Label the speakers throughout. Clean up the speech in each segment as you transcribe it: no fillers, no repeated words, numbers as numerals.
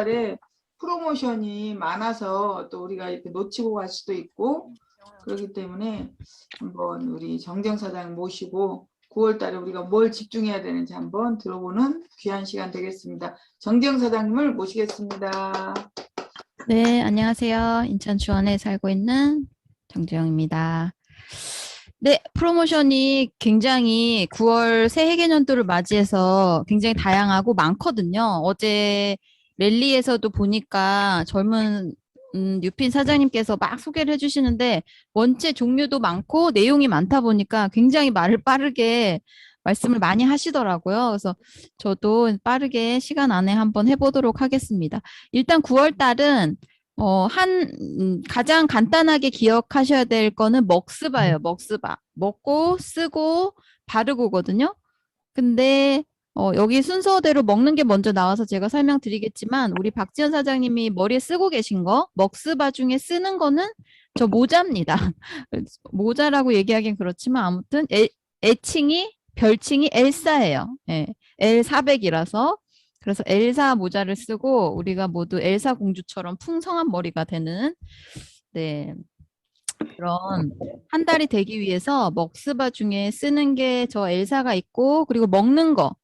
Speaker 1: 달에 프로모션이 많아서 또 우리가 이렇게 놓치고 갈 수도 있고 그렇기 때문에 한번 우리 정정 사장 모시고 9월 달에 우리가 뭘 집중해야 되는지 한번 들어보는 귀한 시간 되겠습니다. 정정 사장님을 모시겠습니다.
Speaker 2: 네, 안녕하세요. 인천 주원에 살고 있는 정주영입니다. 네, 프로모션이 굉장히 9월 새해 개년도를 맞이해서 굉장히 다양하고 많거든요. 어제 랠리에서도 보니까 젊은 뉴핀 사장님께서 막 소개를 해주시는데 원체 종류도 많고 내용이 많다 보니까 굉장히 말을 빠르게 말씀을 많이 하시더라고요. 그래서 저도 빠르게 시간 안에 한번 해보도록 하겠습니다. 일단 9월 달은 가장 간단하게 기억하셔야 될 거는 먹스바예요. 먹스바. 먹고 쓰고 바르고거든요. 근데 여기 순서대로 먹는 게 먼저 나와서 제가 설명드리겠지만 우리 박지연 사장님이 머리에 쓰고 계신 거 먹스바 중에 쓰는 거는 저 모자입니다. 모자라고 얘기하기는 그렇지만 아무튼 별칭이 엘사예요. 예, L400이라서 그래서 엘사 모자를 쓰고 우리가 모두 엘사 공주처럼 풍성한 머리가 되는 네 그런 한 달이 되기 위해서 먹스바 중에 쓰는 게 저 엘사가 있고 그리고 먹는 거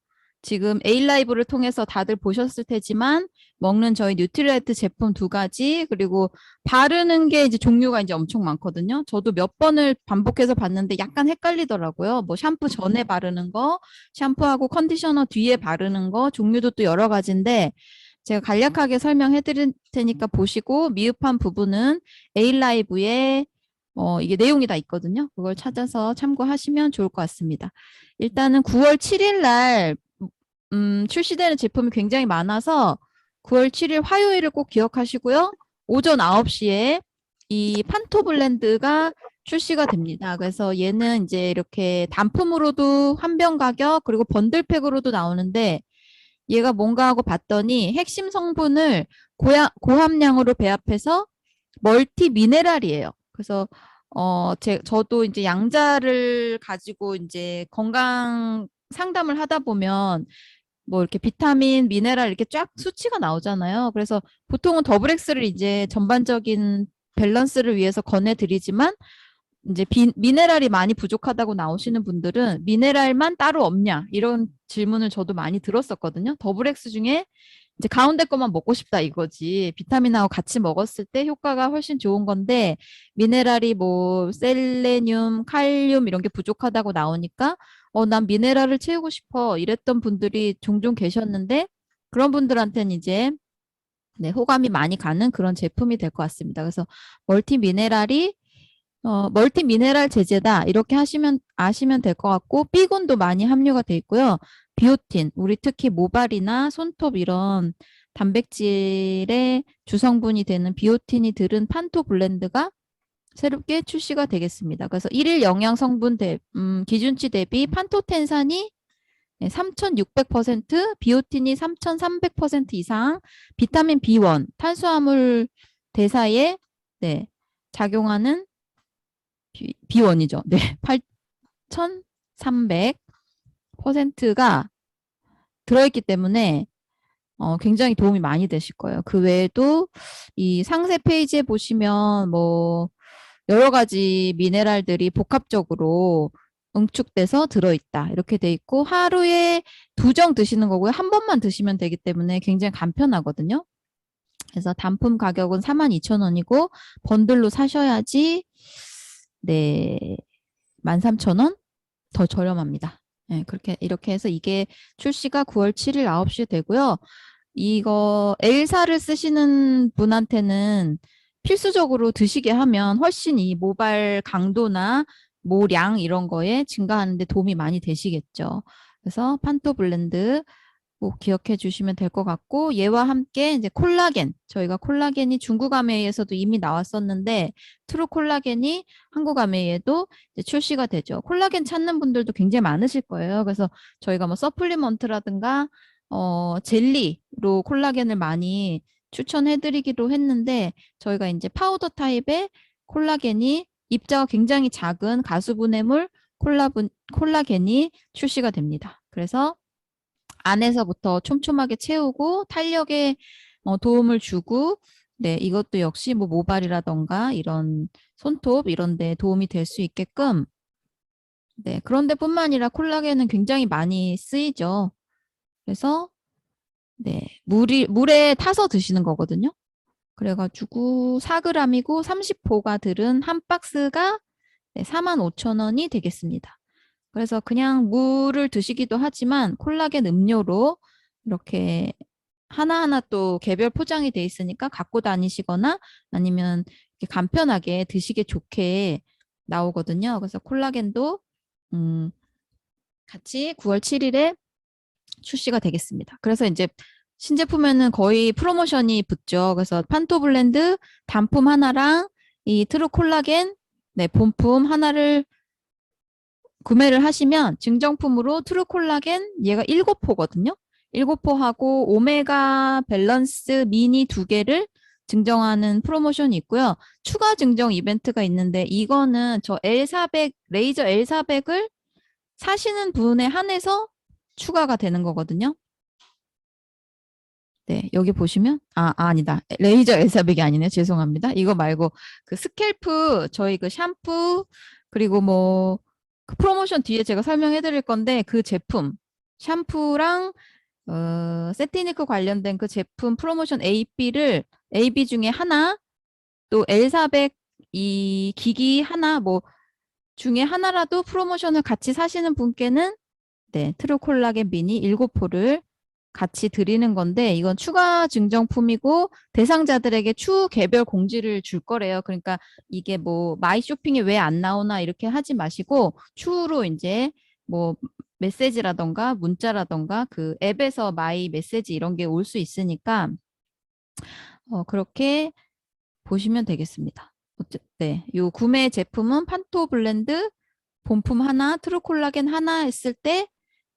Speaker 2: 지금 에일라이브를 통해서 다들 보셨을 테지만 먹는 저희 뉴트리라이트 제품 2가지 그리고 바르는 게 이제 종류가 이제 엄청 많거든요. 저도 몇 번을 반복해서 봤는데 약간 헷갈리더라고요. 뭐 샴푸 전에 바르는 거, 샴푸하고 컨디셔너 뒤에 바르는 거 종류도 또 여러 가지인데 제가 간략하게 설명해 드릴 테니까 보시고 미흡한 부분은 에일라이브에 이게 내용이 다 있거든요. 그걸 찾아서 참고하시면 좋을 것 같습니다. 일단은 9월 7일 날 출시되는 제품이 굉장히 많아서 9월 7일 화요일을 꼭 기억하시고요. 오전 9시에 이 판토 블렌드가 출시가 됩니다. 그래서 얘는 이제 이렇게 단품으로도 한 병 가격 그리고 번들팩으로도 나오는데 얘가 뭔가 하고 봤더니 핵심 성분을 고함량으로 배합해서 멀티 미네랄이에요. 그래서 저도 이제 양자를 가지고 이제 건강 상담을 하다 보면 뭐 이렇게 비타민, 미네랄 이렇게 쫙 수치가 나오잖아요. 그래서 보통은 더블 X를 이제 전반적인 밸런스를 위해서 권해드리지만 이제 미네랄이 많이 부족하다고 나오시는 분들은 미네랄만 따로 없냐 이런 질문을 저도 많이 들었었거든요. 더블 X 중에 이제 가운데 것만 먹고 싶다 이거지. 비타민하고 같이 먹었을 때 효과가 훨씬 좋은 건데 미네랄이 뭐 셀레늄, 칼륨 이런 게 부족하다고 나오니까 난 미네랄을 채우고 싶어 이랬던 분들이 종종 계셨는데 그런 분들한테는 이제 네, 호감이 많이 가는 그런 제품이 될 것 같습니다. 그래서 멀티 미네랄 제제다 이렇게 아시면 될 것 같고 B군도 많이 함유가 돼 있고요. 비오틴, 우리 특히 모발이나 손톱 이런 단백질의 주성분이 되는 비오틴이 들은 판토 블렌드가 새롭게 출시가 되겠습니다. 그래서 일일 영양 성분 기준치 대비 판토텐산이 3,600%, 비오틴이 3,300% 이상, 비타민 B1, 탄수화물 대사에 네, 작용하는 B1이죠. 네, 8,300%가 들어있기 때문에 굉장히 도움이 많이 되실 거예요. 그 외에도 이 상세 페이지에 보시면 뭐 여러 가지 미네랄들이 복합적으로 응축돼서 들어있다. 이렇게 돼 있고 하루에 2정 드시는 거고요. 한 번만 드시면 되기 때문에 굉장히 간편하거든요. 그래서 단품 가격은 42,000원이고 번들로 사셔야지 네 13,000원 더 저렴합니다. 네, 이렇게 해서 이게 출시가 9월 7일 9시에 되고요. 이거 엘사를 쓰시는 분한테는 필수적으로 드시게 하면 훨씬 이 모발 강도나 모량 이런 거에 증가하는 데 도움이 많이 되시겠죠. 그래서 판토 블렌드 꼭 기억해 주시면 될 것 같고 얘와 함께 이제 콜라겐 저희가 콜라겐이 중국 아메이에서도 이미 나왔었는데 트루 콜라겐이 한국 아메이에도 이제 출시가 되죠. 콜라겐 찾는 분들도 굉장히 많으실 거예요. 그래서 저희가 뭐 서플리먼트라든가 젤리로 콜라겐을 많이 추천해 드리기도 했는데 저희가 이제 파우더 타입의 콜라겐이 입자가 굉장히 작은 가수분해물 콜라겐이 출시가 됩니다. 그래서 안에서부터 촘촘하게 채우고 탄력의 도움을 주고, 네, 이것도 역시 뭐 모발이라던가 이런 손톱 이런 데 도움이 될 수 있게끔, 네, 그런데 뿐만 아니라 콜라겐은 굉장히 많이 쓰이죠. 그래서 네, 물에 타서 드시는 거거든요. 그래가지고 4g이고 30포가 들은 한 박스가 네, 45,000원이 되겠습니다. 그래서 그냥 물을 드시기도 하지만 콜라겐 음료로 이렇게 하나하나 또 개별 포장이 돼 있으니까 갖고 다니시거나 아니면 이렇게 간편하게 드시기 좋게 나오거든요. 그래서 콜라겐도 같이 9월 7일에 출시가 되겠습니다. 그래서 이제 신제품에는 거의 프로모션이 붙죠. 그래서 판토블렌드 단품 하나랑 이 트루 콜라겐 네, 본품 하나를 구매를 하시면 증정품으로 트루 콜라겐 얘가 7포거든요. 7포하고 오메가 밸런스 미니 2개를 증정하는 프로모션이 있고요. 추가 증정 이벤트가 있는데 이거는 저 L400 레이저 L400을 사시는 분에 한해서 추가가 되는 거거든요. 네, 여기 보시면 아니다. 레이저 L400이 아니네요. 죄송합니다. 이거 말고 그 스캘프 저희 그 샴푸 그리고 뭐 그 프로모션 뒤에 제가 설명해 드릴 건데 그 제품 샴푸랑 세티니크 관련된 그 제품 프로모션 AB 중에 하나 또 L400 이 기기 하나 뭐 중에 하나라도 프로모션을 같이 사시는 분께는 네, 트루 콜라겐 미니 7포를 같이 드리는 건데 이건 추가 증정품이고 대상자들에게 추후 개별 공지를 줄 거래요. 그러니까 이게 뭐 마이 쇼핑에 왜 안 나오나 이렇게 하지 마시고 추후로 이제 뭐 메시지라던가 문자라던가 그 앱에서 마이 메시지 이런 게 올 수 있으니까 그렇게 보시면 되겠습니다. 네, 요 구매 제품은 판토 블렌드 본품 하나, 트루 콜라겐 하나 했을 때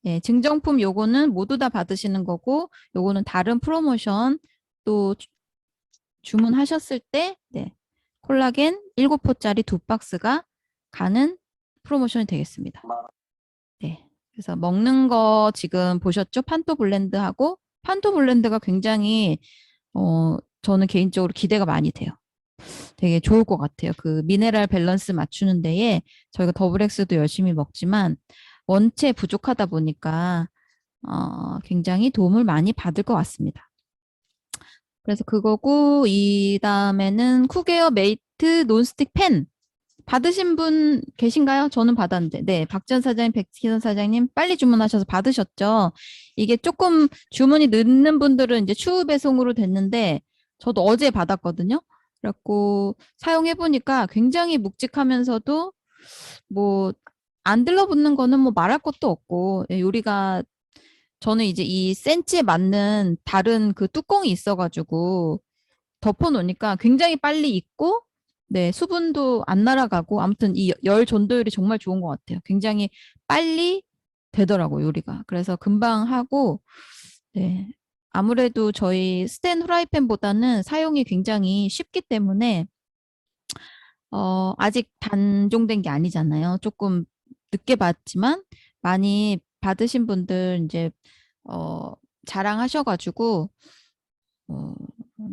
Speaker 2: 예, 증정품 요거는 모두 다 받으시는 거고 요거는 다른 프로모션 또 주문하셨을 때 네, 콜라겐 7포짜리 2박스가 가는 프로모션이 되겠습니다. 네. 그래서 먹는 거 지금 보셨죠? 판토 블렌드하고 판토 블렌드가 굉장히 저는 개인적으로 기대가 많이 돼요. 되게 좋을 것 같아요. 그 미네랄 밸런스 맞추는 데에 저희가 더블엑스도 열심히 먹지만 원체 부족하다 보니까 굉장히 도움을 많이 받을 것 같습니다. 그래서 그거고 이 다음에는 쿠게어 메이트 논스틱 팬 받으신 분 계신가요? 저는 받았는데 네, 박지원 사장님, 백희선 사장님 빨리 주문하셔서 받으셨죠? 이게 조금 주문이 늦는 분들은 이제 추후 배송으로 됐는데 저도 어제 받았거든요. 그래갖고 사용해 보니까 굉장히 묵직하면서도 뭐 안 들러붙는 거는 뭐 말할 것도 없고 예, 요리가 저는 이제 이 센치에 맞는 다른 그 뚜껑이 있어가지고 덮어놓으니까 굉장히 빨리 익고 네 수분도 안 날아가고 아무튼 이 열 전도율이 정말 좋은 것 같아요. 굉장히 빨리 되더라고요 요리가. 그래서 금방 하고 네 아무래도 저희 스텐 후라이팬보다는 사용이 굉장히 쉽기 때문에 아직 단종된 게 아니잖아요. 조금 늦게 받지만 많이 받으신 분들 이제 자랑하셔가지고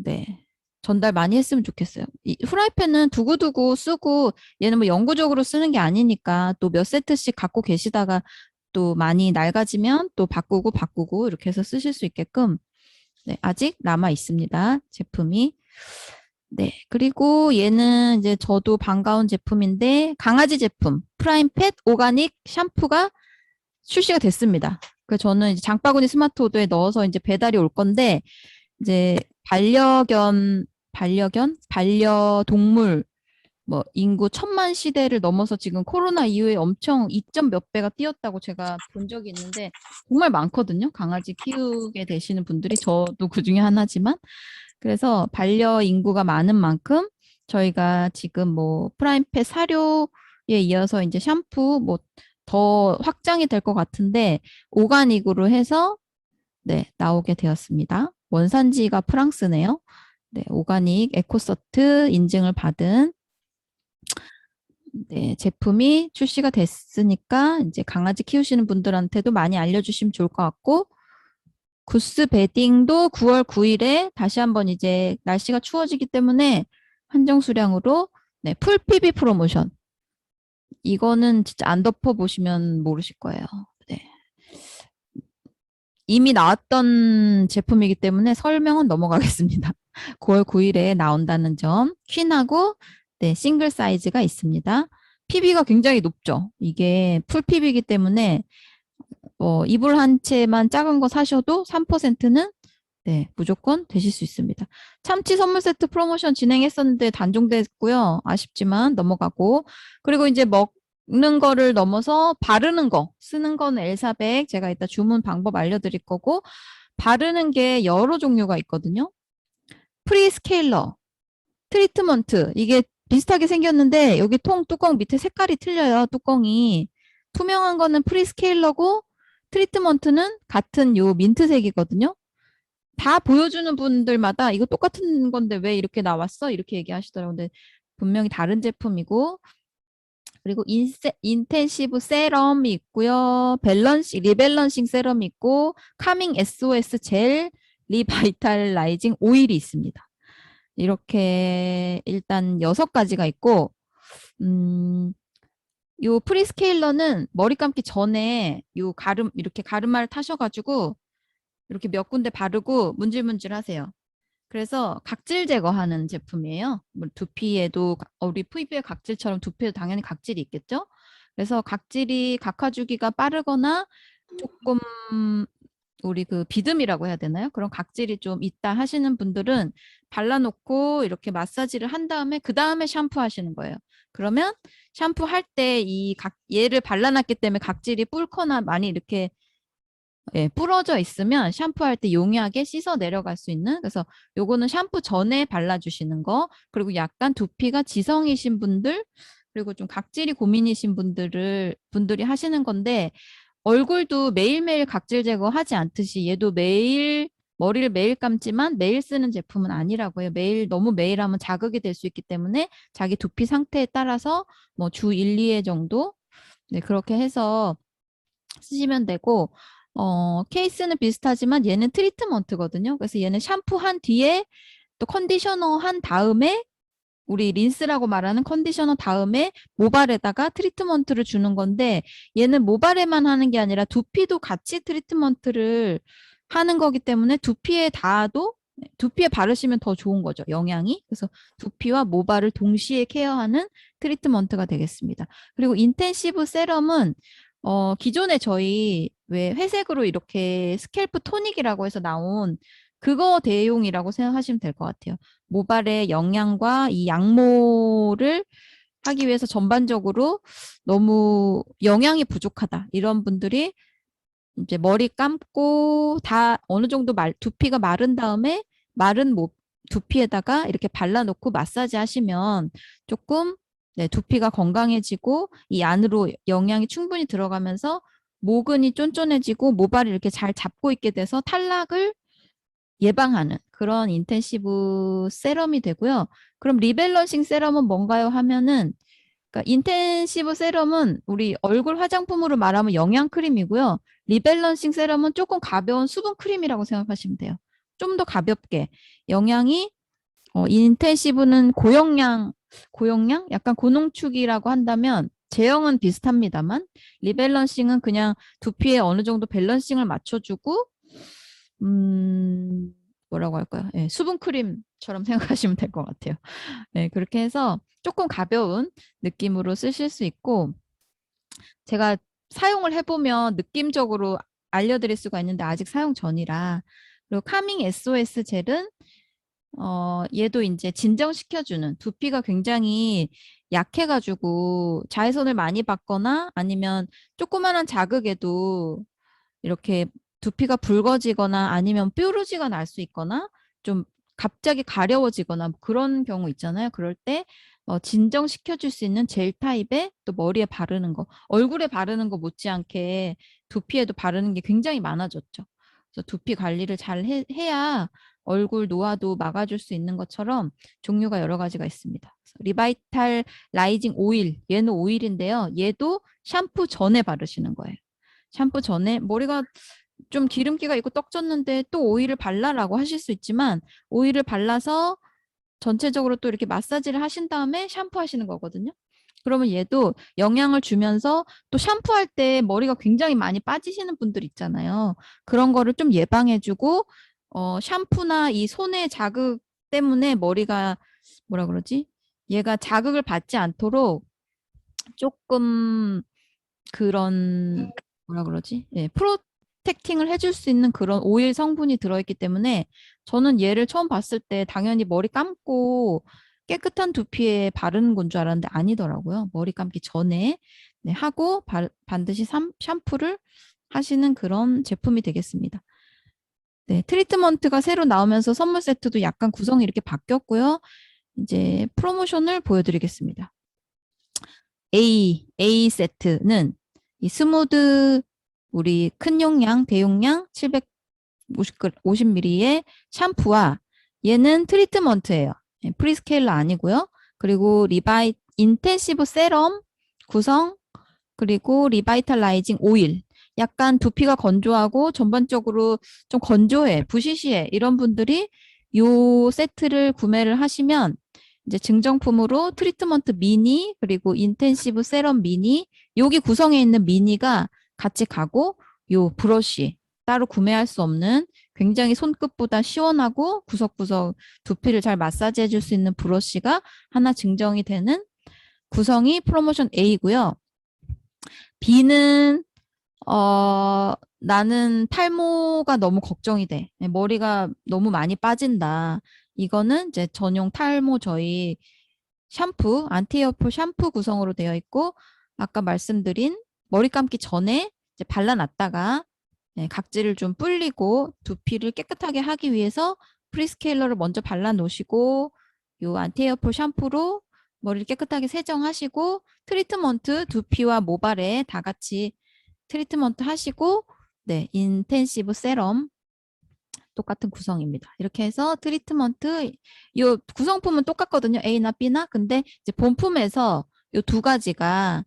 Speaker 2: 네. 전달 많이 했으면 좋겠어요. 이 후라이팬은 두고두고 쓰고 얘는 뭐 영구적으로 쓰는 게 아니니까 또 몇 세트씩 갖고 계시다가 또 많이 낡아지면 또 바꾸고 이렇게 해서 쓰실 수 있게끔 네, 아직 남아 있습니다. 제품이. 네. 그리고 얘는 이제 저도 반가운 제품인데 강아지 제품 프라임팻 오가닉 샴푸가 출시가 됐습니다. 그 저는 이제 장바구니 스마트오더에 넣어서 이제 배달이 올 건데 이제 반려동물 뭐 인구 1,000만 시대를 넘어서 지금 코로나 이후에 엄청 2점 몇 배가 뛰었다고 제가 본 적이 있는데 정말 많거든요. 강아지 키우게 되시는 분들이 저도 그 중에 하나지만 그래서 반려 인구가 많은 만큼 저희가 지금 뭐 프라임팻 사료에 이어서 이제 샴푸 뭐 더 확장이 될 것 같은데 오가닉으로 해서 네, 나오게 되었습니다. 원산지가 프랑스네요. 네, 오가닉 에코서트 인증을 받은 네, 제품이 출시가 됐으니까 이제 강아지 키우시는 분들한테도 많이 알려주시면 좋을 것 같고 구스 베딩도 9월 9일에 다시 한번 이제 날씨가 추워지기 때문에 한정 수량으로 네, 풀 PB 프로모션. 이거는 진짜 안 덮어보시면 모르실 거예요. 네. 이미 나왔던 제품이기 때문에 설명은 넘어가겠습니다. 9월 9일에 나온다는 점. 퀸하고 네, 싱글 사이즈가 있습니다. PB가 굉장히 높죠. 이게 풀 PB이기 때문에 이불 한 채만 작은 거 사셔도 3%는 네, 무조건 되실 수 있습니다. 참치 선물 세트 프로모션 진행했었는데 단종됐고요. 아쉽지만 넘어가고. 그리고 이제 먹는 거를 넘어서 바르는 거, 쓰는 거는 엘사백. 제가 이따 주문 방법 알려드릴 거고, 바르는 게 여러 종류가 있거든요. 프리스케일러, 트리트먼트. 이게 비슷하게 생겼는데 여기 뚜껑 밑에 색깔이 틀려요. 뚜껑이. 투명한 거는 프리스케일러고 트리트먼트는 같은 요 민트색이거든요. 다 보여주는 분들마다 이거 똑같은 건데 왜 이렇게 나왔어? 이렇게 얘기하시더라고요. 근데 분명히 다른 제품이고, 그리고 인텐시브 세럼이 있고요. 리밸런싱 세럼이 있고, 카밍 SOS 젤, 리바이탈라이징 오일이 있습니다. 이렇게 일단 6가지가 있고, 요 프리스케일러는 머리 감기 전에 이렇게 가르마를 타셔가지고 이렇게 몇 군데 바르고 문질문질 하세요. 그래서 각질 제거하는 제품이에요. 두피에도 우리 피부의 각질처럼 두피에도 당연히 각질이 있겠죠. 그래서 각질이 각화주기가 빠르거나 조금 우리 그 비듬이라고 해야 되나요? 그런 각질이 좀 있다 하시는 분들은 발라놓고 이렇게 마사지를 한 다음에 그 다음에 샴푸하시는 거예요. 그러면 샴푸할 때 얘를 발라놨기 때문에 각질이 뿔거나 많이 이렇게 부러져 있으면 샴푸할 때 용이하게 씻어 내려갈 수 있는, 그래서 요거는 샴푸 전에 발라주시는 거. 그리고 약간 두피가 지성이신 분들, 그리고 좀 각질이 고민이신 분들이 하시는 건데, 얼굴도 매일매일 각질 제거하지 않듯이 얘도 머리를 매일 감지만 매일 쓰는 제품은 아니라고 해요. 너무 매일 하면 자극이 될 수 있기 때문에 자기 두피 상태에 따라서 뭐 주 1, 2회 정도 네, 그렇게 해서 쓰시면 되고, 케이스는 비슷하지만 얘는 트리트먼트거든요. 그래서 얘는 샴푸한 뒤에 또 컨디셔너 한 다음에 우리 린스라고 말하는 컨디셔너 다음에 모발에다가 트리트먼트를 주는 건데, 얘는 모발에만 하는 게 아니라 두피도 같이 트리트먼트를 하는 거기 때문에 두피에 바르시면 더 좋은 거죠. 영양이. 그래서 두피와 모발을 동시에 케어하는 트리트먼트가 되겠습니다. 그리고 인텐시브 세럼은 기존에 저희 왜 회색으로 이렇게 스캘프 토닉이라고 해서 나온 그거 대용이라고 생각하시면 될 것 같아요. 모발의 영양과 이 양모를 하기 위해서 전반적으로 너무 영양이 부족하다. 이런 분들이 이제 머리 감고 다 어느 정도 두피가 마른 다음에 마른 두피에다가 이렇게 발라놓고 마사지 하시면 조금 네, 두피가 건강해지고 이 안으로 영양이 충분히 들어가면서 모근이 쫀쫀해지고 모발이 이렇게 잘 잡고 있게 돼서 탈락을 예방하는 그런 인텐시브 세럼이 되고요. 그럼 리밸런싱 세럼은 뭔가요? 하면은 그러니까 인텐시브 세럼은 우리 얼굴 화장품으로 말하면 영양 크림이고요. 리밸런싱 세럼은 조금 가벼운 수분 크림이라고 생각하시면 돼요. 좀 더 가볍게 영양이 인텐시브는 고용량 약간 고농축이라고 한다면 제형은 비슷합니다만 리밸런싱은 그냥 두피에 어느 정도 밸런싱을 맞춰주고 뭐라고 할까요? 예, 수분 크림처럼 생각하시면 될 것 같아요. 네, 그렇게 해서 조금 가벼운 느낌으로 쓰실 수 있고, 제가 사용을 해보면 느낌적으로 알려드릴 수가 있는데 아직 사용 전이라. 그리고 카밍 SOS 젤은 얘도 이제 진정시켜주는, 두피가 굉장히 약해가지고 자외선을 많이 받거나 아니면 조그마한 자극에도 이렇게 두피가 붉어지거나 아니면 뾰루지가 날 수 있거나 좀 갑자기 가려워지거나 뭐 그런 경우 있잖아요. 그럴 때 진정시켜줄 수 있는 젤 타입에 또 머리에 바르는 거, 얼굴에 바르는 거 못지않게 두피에도 바르는 게 굉장히 많아졌죠. 그래서 두피 관리를 잘 해야 얼굴 노화도 막아줄 수 있는 것처럼 종류가 여러 가지가 있습니다. 리바이탈 라이징 오일, 얘는 오일인데요. 얘도 샴푸 전에 바르시는 거예요. 샴푸 전에 머리가 좀 기름기가 있고 떡졌는데 또 오일을 발라라고 하실 수 있지만 오일을 발라서 전체적으로 또 이렇게 마사지를 하신 다음에 샴푸하시는 거거든요. 그러면 얘도 영향을 주면서 또 샴푸할 때 머리가 굉장히 많이 빠지시는 분들 있잖아요. 그런 거를 좀 예방해주고 샴푸나 이 손의 자극 때문에 머리가 뭐라 그러지? 얘가 자극을 받지 않도록 조금 그런 뭐라 그러지? 예, 프로텍팅을 해줄 수 있는 그런 오일 성분이 들어있기 때문에 저는 얘를 처음 봤을 때 당연히 머리 감고 깨끗한 두피에 바르는 건 줄 알았는데 아니더라고요. 머리 감기 전에 네, 하고 반드시 샴푸를 하시는 그런 제품이 되겠습니다. 네, 트리트먼트가 새로 나오면서 선물 세트도 약간 구성이 이렇게 바뀌었고요. 이제 프로모션을 보여드리겠습니다. A 세트는 이 스무드 우리 큰 용량, 대용량 750ml의 샴푸와 얘는 트리트먼트예요. 프리스케일러 아니고요. 그리고 인텐시브 세럼 구성 그리고 리바이탈라이징 오일. 약간 두피가 건조하고 전반적으로 좀 건조해, 부시시해 이런 분들이 요 세트를 구매를 하시면 이제 증정품으로 트리트먼트 미니 그리고 인텐시브 세럼 미니 여기 구성에 있는 미니가 같이 가고 요 브러쉬 따로 구매할 수 없는 굉장히 손끝보다 시원하고 구석구석 두피를 잘 마사지해 줄 수 있는 브러쉬가 하나 증정이 되는 구성이 프로모션 A고요. B는 나는 탈모가 너무 걱정이 돼. 머리가 너무 많이 빠진다. 이거는 이제 전용 탈모 저희 샴푸, 안티에어풀 샴푸 구성으로 되어 있고 아까 말씀드린 머리 감기 전에 이제 발라놨다가 각질을 좀 불리고 두피를 깨끗하게 하기 위해서 프리스케일러를 먼저 발라 놓으시고 요 안티에어풀 샴푸로 머리를 깨끗하게 세정하시고 트리트먼트 두피와 모발에 다 같이 트리트먼트 하시고 네, 인텐시브 세럼 똑같은 구성입니다. 이렇게 해서 트리트먼트 이 구성품은 똑같거든요. A나 B나. 근데 이제 본품에서 이 두 가지가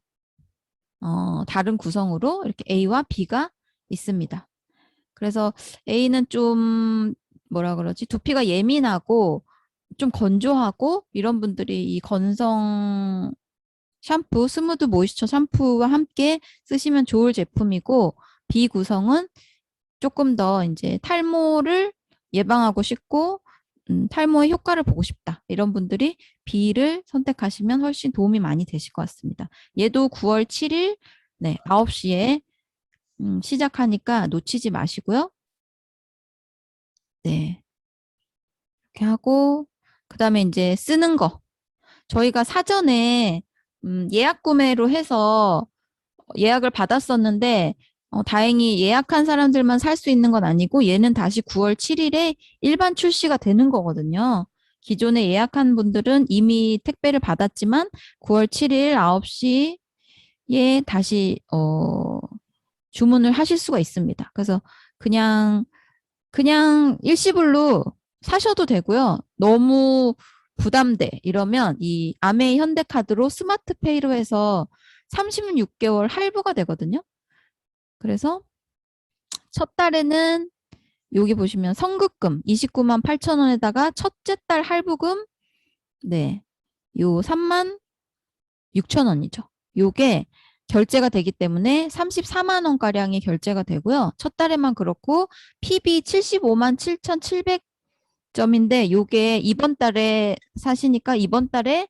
Speaker 2: 다른 구성으로 이렇게 A와 B가 있습니다. 그래서 A는 좀 뭐라 그러지? 두피가 예민하고 좀 건조하고 이런 분들이 이 건성 샴푸, 스무드 모이스처 샴푸와 함께 쓰시면 좋을 제품이고 B 구성은 조금 더 이제 탈모를 예방하고 싶고 탈모의 효과를 보고 싶다. 이런 분들이 B를 선택하시면 훨씬 도움이 많이 되실 것 같습니다. 얘도 9월 7일 네, 9시에 시작하니까 놓치지 마시고요. 네. 이렇게 하고 그다음에 이제 쓰는 거. 저희가 사전에 예약 구매로 해서 예약을 받았었는데 다행히 예약한 사람들만 살 수 있는 건 아니고 얘는 다시 9월 7일에 일반 출시가 되는 거거든요. 기존에 예약한 분들은 이미 택배를 받았지만 9월 7일 9시에 다시 주문을 하실 수가 있습니다. 그래서 그냥 일시불로 사셔도 되고요. 너무 부담돼 이러면 이 아메이 현대카드로 스마트페이로 해서 36개월 할부가 되거든요. 그래서 첫 달에는 여기 보시면 선급금 29만 8천 원에다가 첫째 달 할부금 네, 요 3만 6천 원이죠. 요게 결제가 되기 때문에 34만 원가량이 결제가 되고요. 첫 달에만 그렇고 PB 75만 7,700점인데 요게 이번 달에 사시니까 이번 달에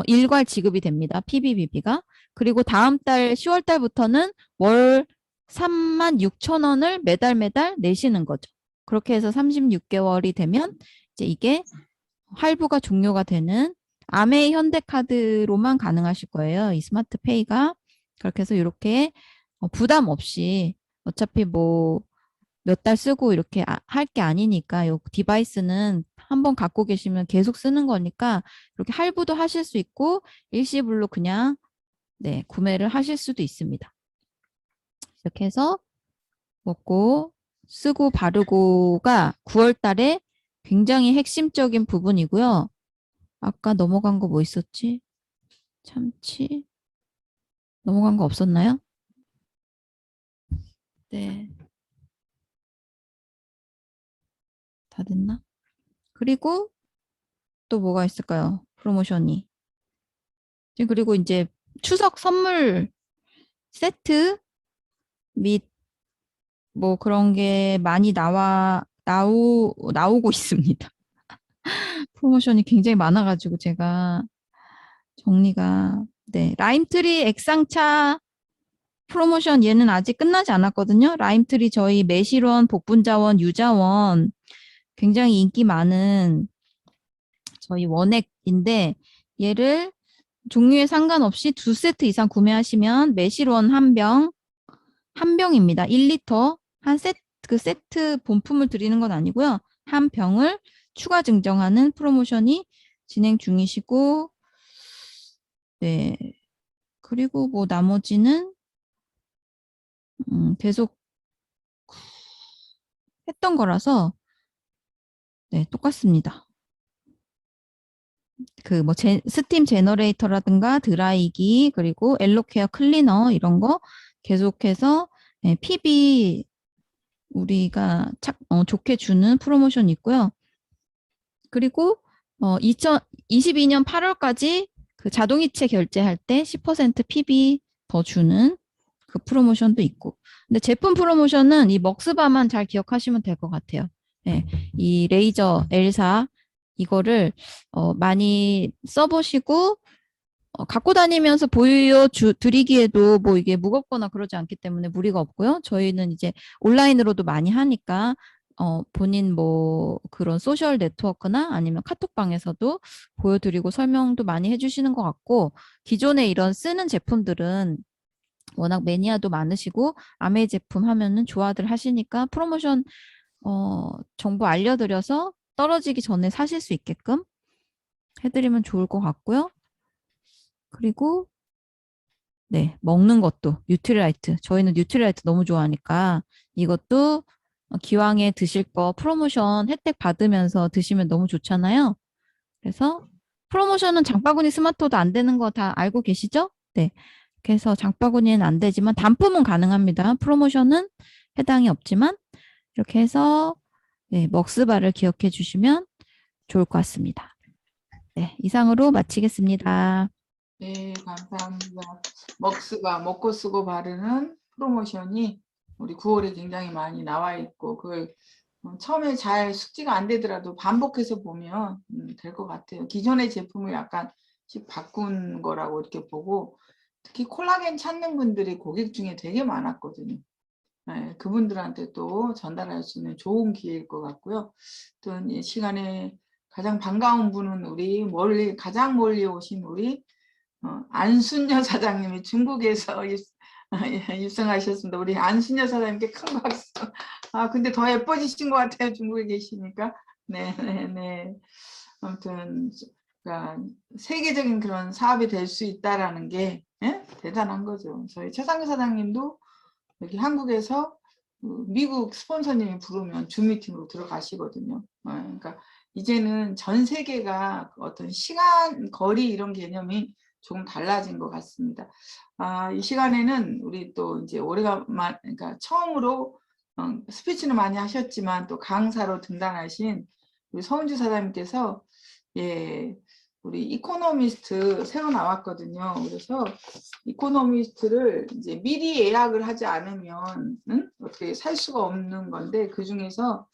Speaker 2: 일괄 지급이 됩니다. PBBB가. 그리고 다음 달 10월 달부터는 월 3만 6천 원을 매달 내시는 거죠. 그렇게 해서 36개월이 되면 이제 이게 할부가 종료가 되는 아메이 현대카드로만 가능하실 거예요. 이 스마트페이가. 그렇게 해서 이렇게 부담 없이 어차피 뭐 몇 달 쓰고 이렇게 할 게 아니니까 요 디바이스는 한번 갖고 계시면 계속 쓰는 거니까 이렇게 할부도 하실 수 있고 일시불로 그냥 네, 구매를 하실 수도 있습니다. 이렇게 해서 먹고 쓰고 바르고가 9월 달에 굉장히 핵심적인 부분이고요. 아까 넘어간 거 뭐 있었지? 참치. 넘어간 거 없었나요? 네. 다 됐나? 그리고 또 뭐가 있을까요? 프로모션이. 그리고 이제 추석 선물 세트 및 뭐 그런 게 많이 나오고 있습니다. 프로모션이 굉장히 많아가지고 제가 정리가, 네. 라임트리 액상차 프로모션 얘는 아직 끝나지 않았거든요. 라임트리 저희 매실원, 복분자원, 유자원 굉장히 인기 많은 저희 원액인데 얘를 종류에 상관없이 2세트 이상 구매하시면 매실원 한 병입니다. 1리터 그 세트 본품을 드리는 건 아니고요. 한 병을 추가 증정하는 프로모션이 진행 중이시고, 네. 그리고 뭐 나머지는 계속 했던 거라서 네, 똑같습니다. 그 뭐 스팀 제너레이터라든가 드라이기 그리고 엘로케어 클리너 이런 거 계속해서 네, PB 우리가 좋게 주는 프로모션 있고요. 그리고 2022년 8월까지 그 자동이체 결제할 때 10% PB 더 주는 그 프로모션도 있고. 근데 제품 프로모션은 이 먹스바만 잘 기억하시면 될 것 같아요. 네, 이 레이저 L4 이거를 많이 써보시고 갖고 다니면서 보여드리기에도 뭐 이게 무겁거나 그러지 않기 때문에 무리가 없고요. 저희는 이제 온라인으로도 많이 하니까 본인 뭐 그런 소셜 네트워크나 아니면 카톡방에서도 보여드리고 설명도 많이 해주시는 것 같고 기존에 이런 쓰는 제품들은 워낙 매니아도 많으시고 아메이 제품 하면은 좋아들 하시니까 프로모션 정보 알려드려서 떨어지기 전에 사실 수 있게끔 해드리면 좋을 것 같고요. 그리고 네, 먹는 것도 뉴트리라이트. 저희는 뉴트리라이트 너무 좋아하니까 이것도 기왕에 드실 거 프로모션 혜택 받으면서 드시면 너무 좋잖아요. 그래서 프로모션은 장바구니 스마트도 안 되는 거 다 알고 계시죠? 네. 그래서 장바구니는 안 되지만 단품은 가능합니다. 프로모션은 해당이 없지만 이렇게 해서 네, 먹스바를 기억해 주시면 좋을 것 같습니다. 네, 이상으로 마치겠습니다.
Speaker 1: 네, 감사합니다. 먹스바 먹고 쓰고 바르는 프로모션이 우리 9월에 굉장히 많이 나와 있고 그걸 처음에 잘 숙지가 안 되더라도 반복해서 보면 될 것 같아요. 기존의 제품을 약간씩 바꾼 거라고 이렇게 보고 특히 콜라겐 찾는 분들이 고객 중에 되게 많았거든요. 네, 그분들한테 또 전달할 수 있는 좋은 기회일 것 같고요. 또 이 시간에 가장 반가운 분은 우리 가장 멀리 오신 우리 안순여 사장님이 중국에서 입성하셨습니다. 우리 안순여 사장님께 큰 박수. 아 근데 더 예뻐지신 것 같아요. 중국에 계시니까. 네, 네, 네. 아무튼 그러니까 세계적인 그런 사업이 될 수 있다라는 게 대단한 거죠. 저희 최상규 사장님도 여기 한국에서 미국 스폰서님이 부르면 줌 미팅으로 들어가시거든요. 그러니까 이제는 전 세계가 어떤 시간, 거리 이런 개념이 조금 달라진 것 같습니다. 이 시간에는 우리 또 이제 오래간만, 그러니까 처음으로 스피치는 많이 하셨지만 또 강사로 등단하신 우리 서은주 사장님께서 예, 우리 이코노미스트 새로 나왔거든요. 그래서 이코노미스트를 이제 미리 예약을 하지 않으면 어떻게 살 수가 없는 건데 그 중에서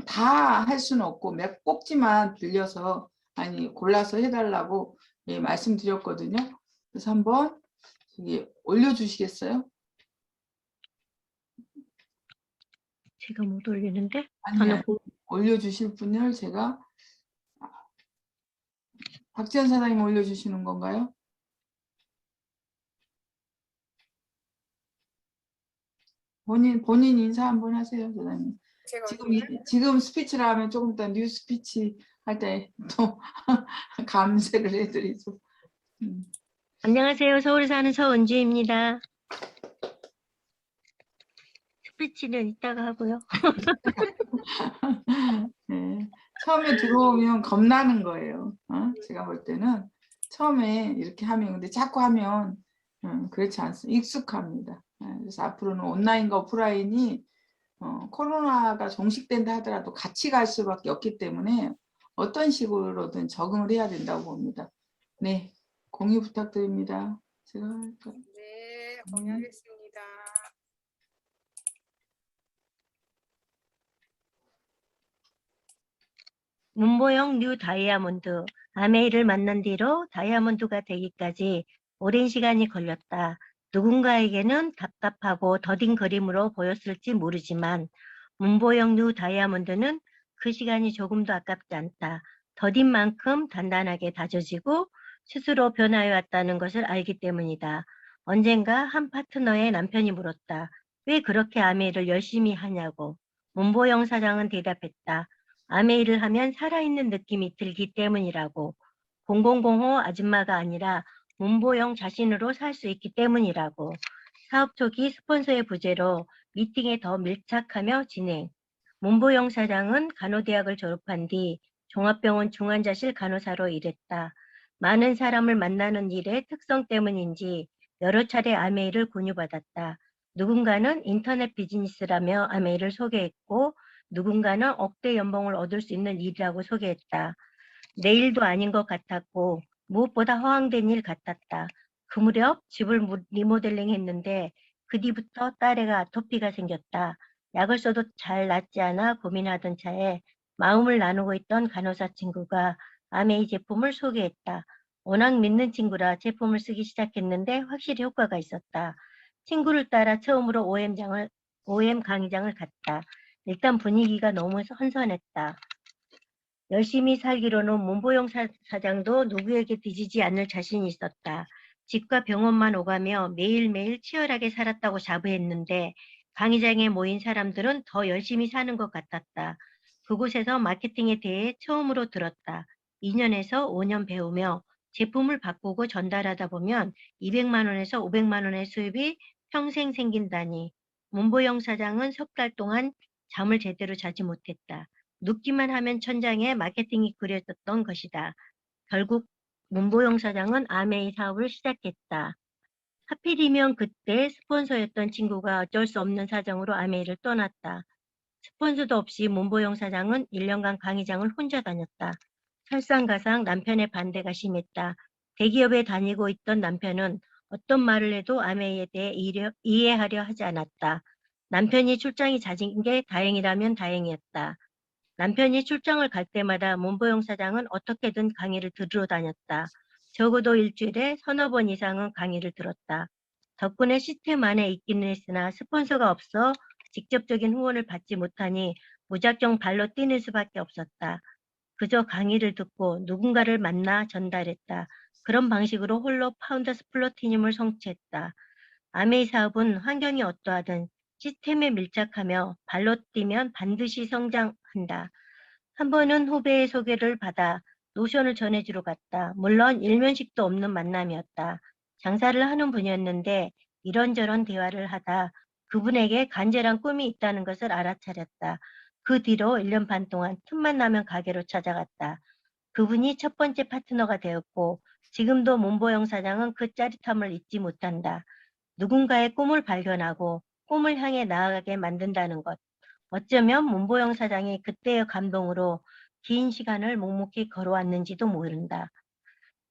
Speaker 1: 다 할 수는 없고 몇 꼭지만 들려서 골라서 해달라고 예, 말씀드렸거든요. 그래서 한번 저기 올려주시겠어요?
Speaker 3: 제가 못 올리는데
Speaker 1: 아니 올려주실 분을 제가 박지현 사장님 올려주시는 건가요? 본인 인사 한번 하세요, 사장님. 지금 스피치를 하면 조금 이따 뉴 스피치 할 때 또 감색을 해드리죠.
Speaker 3: 안녕하세요. 서울에 사는 서은주입니다. 스피치는 이따가 하고요.
Speaker 1: 네. 처음에 들어오면 겁나는 거예요. 제가 볼 때는 처음에 이렇게 하면 근데 자꾸 하면 그렇지 않습니다. 익숙합니다. 그래서 앞으로는 온라인과 오프라인이 코로나가 종식된다 하더라도 같이 갈 수밖에 없기 때문에 어떤 식으로든 적응을 해야 된다고 봅니다. 네, 공유 부탁드립니다. 제가 할까요?
Speaker 4: 네, 공유하겠습니다.
Speaker 3: 문보영 뉴 다이아몬드. 아메이를 만난 뒤로 다이아몬드가 되기까지 오랜 시간이 걸렸다. 누군가에게는 답답하고 더딘 그림으로 보였을지 모르지만 문보영 뉴 다이아몬드는 그 시간이 조금도 아깝지 않다. 더딘 만큼 단단하게 다져지고 스스로 변화해 왔다는 것을 알기 때문이다. 언젠가 한 파트너의 남편이 물었다. 왜 그렇게 아메이를 열심히 하냐고. 문보영 사장은 대답했다. 아메이를 하면 살아있는 느낌이 들기 때문이라고. 0005 아줌마가 아니라 문보영 자신으로 살 수 있기 때문이라고. 사업 초기 스폰서의 부재로 미팅에 더 밀착하며 진행. 문보영 사장은 간호대학을 졸업한 뒤 종합병원 중환자실 간호사로 일했다. 많은 사람을 만나는 일의 특성 때문인지 여러 차례 아메이를 권유받았다. 누군가는 인터넷 비즈니스라며 아메이를 소개했고 누군가는 억대 연봉을 얻을 수 있는 일이라고 소개했다. 내 일도 아닌 것 같았고 무엇보다 허황된 일 같았다. 그 무렵 집을 리모델링 했는데 그 뒤부터 딸애가 아토피가 생겼다. 약을 써도 잘 낫지 않아 고민하던 차에 마음을 나누고 있던 간호사 친구가 아메이 제품을 소개했다. 워낙 믿는 친구라 제품을 쓰기 시작했는데 확실히 효과가 있었다. 친구를 따라 처음으로 OM 강의장을 갔다. 일단 분위기가 너무 선선했다. 열심히 살기로는 문보영 사장도 누구에게 뒤지지 않을 자신이 있었다. 집과 병원만 오가며 매일매일 치열하게 살았다고 자부했는데 강의장에 모인 사람들은 더 열심히 사는 것 같았다. 그곳에서 마케팅에 대해 처음으로 들었다. 2년에서 5년 배우며 제품을 바꾸고 전달하다 보면 200만 원에서 500만 원의 수입이 평생 생긴다니. 문보영 사장은 석 달 동안 잠을 제대로 자지 못했다. 눕기만 하면 천장에 마케팅이 그려졌던 것이다. 결국 문보영 사장은 아메이 사업을 시작했다. 하필이면 그때 스폰서였던 친구가 어쩔 수 없는 사정으로 아메이를 떠났다. 스폰서도 없이 문보영 사장은 1년간 강의장을 혼자 다녔다. 설상가상 남편의 반대가 심했다. 대기업에 다니고 있던 남편은 어떤 말을 해도 아메이에 대해 이해하려 하지 않았다. 남편이 출장이 잦은 게 다행이라면 다행이었다. 남편이 출장을 갈 때마다 문보영 사장은 어떻게든 강의를 들으러 다녔다. 적어도 일주일에 서너 번 이상은 강의를 들었다. 덕분에 시스템 안에 있기는 했으나 스폰서가 없어 직접적인 후원을 받지 못하니 무작정 발로 뛰는 수밖에 없었다. 그저 강의를 듣고 누군가를 만나 전달했다. 그런 방식으로 홀로 파운더스 플러티늄을 성취했다. 아메이 사업은 환경이 어떠하든 시스템에 밀착하며 발로 뛰면 반드시 성장한다. 한 번은 후배의 소개를 받아 노션을 전해주러 갔다. 물론 일면식도 없는 만남이었다. 장사를 하는 분이었는데 이런저런 대화를 하다 그분에게 간절한 꿈이 있다는 것을 알아차렸다. 그 뒤로 1년 반 동안 틈만 나면 가게로 찾아갔다. 그분이 첫 번째 파트너가 되었고 지금도 문보영 사장은 그 짜릿함을 잊지 못한다. 누군가의 꿈을 발견하고 꿈을 향해 나아가게 만든다는 것. 어쩌면 문보영 사장이 그때의 감동으로 긴 시간을 묵묵히 걸어왔는지도 모른다.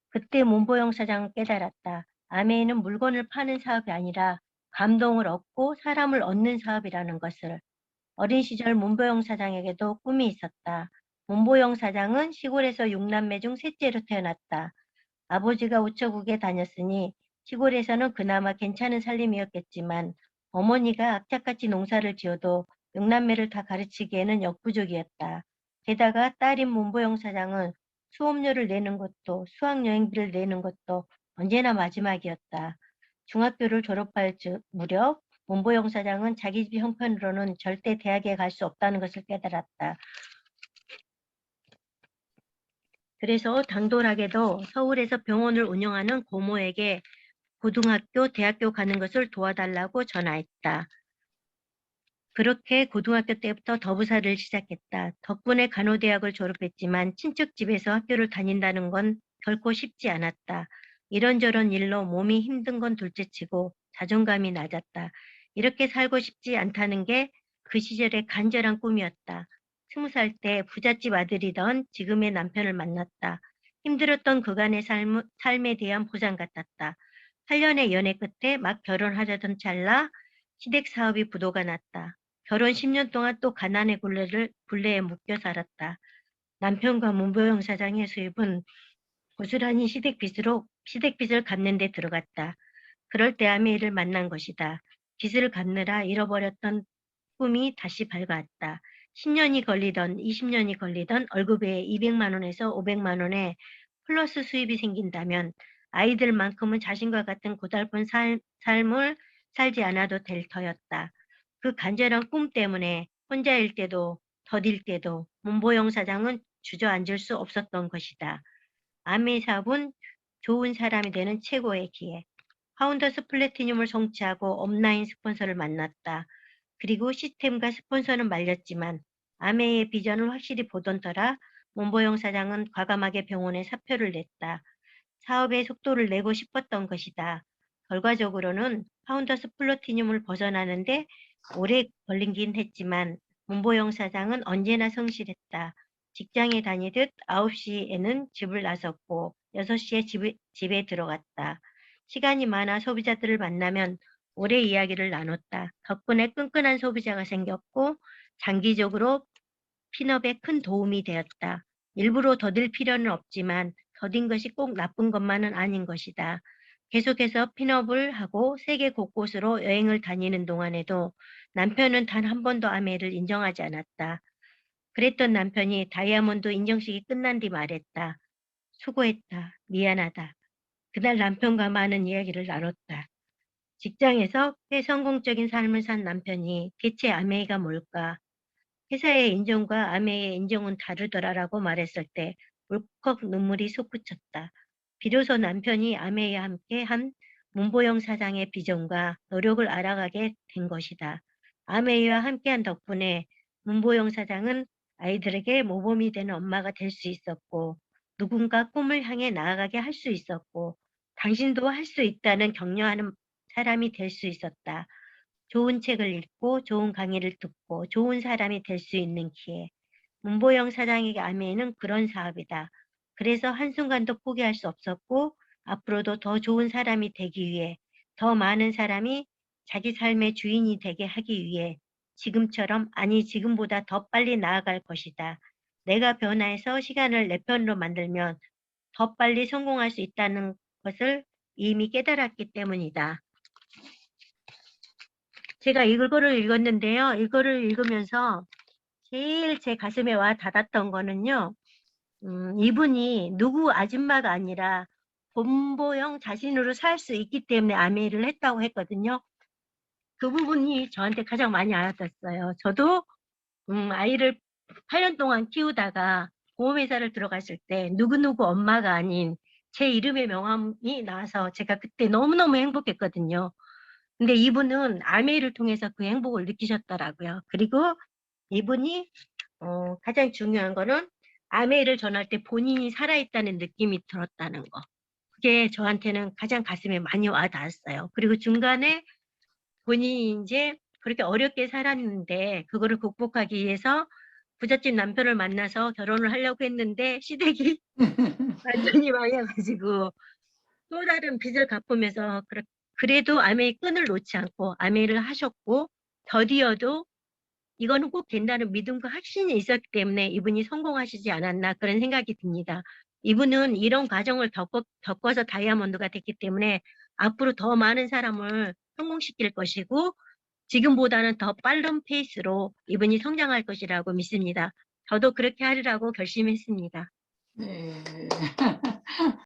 Speaker 3: 그때 문보영 사장은 깨달았다. 아메이는 물건을 파는 사업이 아니라 감동을 얻고 사람을 얻는 사업이라는 것을. 어린 시절 문보영 사장에게도 꿈이 있었다. 문보영 사장은 시골에서 6남매 중 셋째로 태어났다. 아버지가 우체국에 다녔으니 시골에서는 그나마 괜찮은 살림이었겠지만 어머니가 악착같이 농사를 지어도 6남매를 다 가르치기에는 역부족이었다. 게다가 딸인 문보영 사장은 수업료를 내는 것도 수학여행비를 내는 것도 언제나 마지막이었다. 중학교를 졸업할 무렵 문보영 사장은 자기 집 형편으로는 절대 대학에 갈 수 없다는 것을 깨달았다. 그래서 당돌하게도 서울에서 병원을 운영하는 고모에게 고등학교, 대학교 가는 것을 도와달라고 전화했다. 그렇게 고등학교 때부터 더부살이를 시작했다. 덕분에 간호대학을 졸업했지만 친척 집에서 학교를 다닌다는 건 결코 쉽지 않았다. 이런저런 일로 몸이 힘든 건 둘째치고 자존감이 낮았다. 이렇게 살고 싶지 않다는 게 그 시절의 간절한 꿈이었다. 20살 때 부잣집 아들이던 지금의 남편을 만났다. 힘들었던 그간의 삶에 대한 보상 같았다. 8년의 연애 끝에 막 결혼하려던 찰나 시댁 사업이 부도가 났다. 결혼 10년 동안 또 가난의 굴레에 묶여 살았다. 남편과 문보영 사장의 수입은 고스란히 시댁빚을 갚는 데 들어갔다. 그럴 때 아메이를 만난 것이다. 빚을 갚느라 잃어버렸던 꿈이 다시 밝아왔다. 10년이 걸리던 20년이 걸리던 월급에 200만 원에서 500만 원의 플러스 수입이 생긴다면 아이들만큼은 자신과 같은 고달픈 삶을 살지 않아도 될 터였다. 그 간절한 꿈 때문에 혼자일 때도 더딜 때도 문보영 사장은 주저앉을 수 없었던 것이다. 아메이 사업은 좋은 사람이 되는 최고의 기회. 파운더스 플래티늄을 성취하고 업라인 스폰서를 만났다. 그리고 시스템과 스폰서는 말렸지만 아메이의 비전을 확실히 보던 터라 문보영 사장은 과감하게 병원에 사표를 냈다. 사업의 속도를 내고 싶었던 것이다. 결과적으로는 파운더스 플래티늄을 벗어나는데 오래 걸리긴 했지만 문보영 사장은 언제나 성실했다. 직장에 다니듯 9시에는 집을 나섰고 6시에 집에 들어갔다. 시간이 많아 소비자들을 만나면 오래 이야기를 나눴다. 덕분에 끈끈한 소비자가 생겼고 장기적으로 핀업에 큰 도움이 되었다. 일부러 더딜 필요는 없지만 더딘 것이 꼭 나쁜 것만은 아닌 것이다. 계속해서 핀업을 하고 세계 곳곳으로 여행을 다니는 동안에도 남편은 단 한 번도 아메를 인정하지 않았다. 그랬던 남편이 다이아몬드 인정식이 끝난 뒤 말했다. 수고했다. 미안하다. 그날 남편과 많은 이야기를 나눴다. 직장에서 꽤 성공적인 삶을 산 남편이 대체 아메이가 뭘까? 회사의 인정과 아메이의 인정은 다르더라라고 말했을 때 울컥 눈물이 솟구쳤다. 비로소 남편이 아메이와 함께 한 문보영 사장의 비전과 노력을 알아가게 된 것이다. 아메이와 함께한 덕분에 문보영 사장은 아이들에게 모범이 되는 엄마가 될 수 있었고 누군가 꿈을 향해 나아가게 할 수 있었고 당신도 할 수 있다는 격려하는 사람이 될 수 있었다. 좋은 책을 읽고 좋은 강의를 듣고 좋은 사람이 될 수 있는 기회. 문보영 사장에게 아메이는 그런 사업이다. 그래서 한순간도 포기할 수 없었고 앞으로도 더 좋은 사람이 되기 위해 더 많은 사람이 자기 삶의 주인이 되게 하기 위해 지금처럼 아니 지금보다 더 빨리 나아갈 것이다. 내가 변화해서 시간을 내 편으로 만들면 더 빨리 성공할 수 있다는 것을 이미 깨달았기 때문이다. 제가 이거를 읽었는데요. 이거를 읽으면서 제일 제 가슴에 와 닿았던 거는요. 이분이 누구 아줌마가 아니라 본보영 자신으로 살 수 있기 때문에 아메이를 했다고 했거든요. 그 부분이 저한테 가장 많이 와닿았어요. 저도 아이를 8년 동안 키우다가 보험회사를 들어갔을 때 누구누구 엄마가 아닌 제 이름의 명함이 나와서 제가 그때 너무너무 행복했거든요. 근데 이분은 아메이를 통해서 그 행복을 느끼셨더라고요. 그리고 이분이 가장 중요한 거는 아메이를 전할 때 본인이 살아있다는 느낌이 들었다는 거. 그게 저한테는 가장 가슴에 많이 와닿았어요. 그리고 중간에 본인이 이제 그렇게 어렵게 살았는데 그거를 극복하기 위해서 부잣집 남편을 만나서 결혼을 하려고 했는데 시댁이 완전히 망해가지고 또 다른 빚을 갚으면서 그래도 아메이 끈을 놓지 않고 아메이를 하셨고 더디어도 이거는 꼭 된다는 믿음과 확신이 있었기 때문에 이분이 성공하시지 않았나 그런 생각이 듭니다. 이분은 이런 과정을 겪어서 다이아몬드가 됐기 때문에 앞으로 더 많은 사람을 성공시킬 것이고 지금보다는 더 빠른 페이스로 이분이 성장할 것이라고 믿습니다. 저도 그렇게 하리라고 결심했습니다.
Speaker 1: 네.